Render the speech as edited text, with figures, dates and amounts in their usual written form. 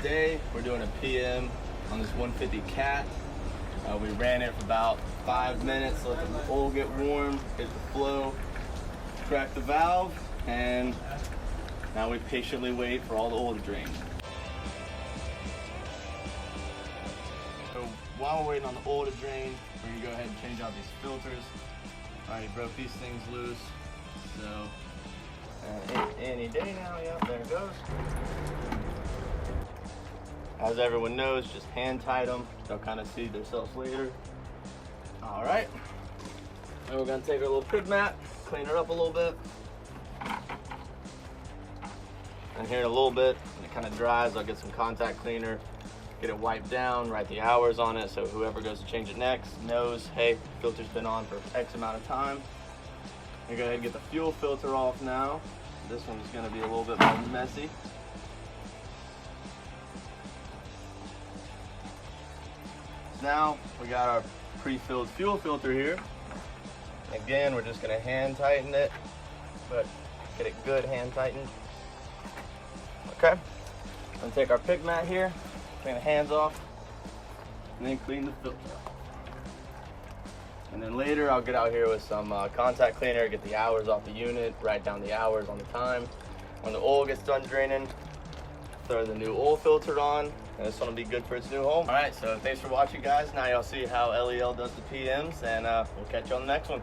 today we're doing a PM on this 150 cat. We ran it for about 5 minutes, let the oil get warm, hit the flow, crack the valve, and now we patiently wait for all the oil to drain. So while we're waiting on the oil to drain, we're gonna go ahead and change out these filters. Alright, broke these things loose, so any day now, yeah, there it goes. As everyone knows, just hand tight them. They'll kind of see themselves later. All right. Then we're gonna take our little pig mat, clean her up a little bit. And here in a little bit, when it kind of dries, I'll get some contact cleaner, get it wiped down, write the hours on it, so whoever goes to change it next knows, hey, filter's been on for X amount of time. I'm gonna go ahead and get the fuel filter off now. This one's gonna be a little bit more messy. Now we got our pre-filled fuel filter here. Again, we're just gonna hand tighten it, but get it good hand tightened. Okay, I'm gonna take our pig mat here, clean the hands off, and then clean the filter. And then later I'll get out here with some contact cleaner, get the hours off the unit, write down the hours on the time. When the oil gets done draining, throw the new oil filter on, and this one will be good for its new home. All right, so thanks for watching, guys. Now y'all see how LEL does the PMs, and we'll catch you on the next one.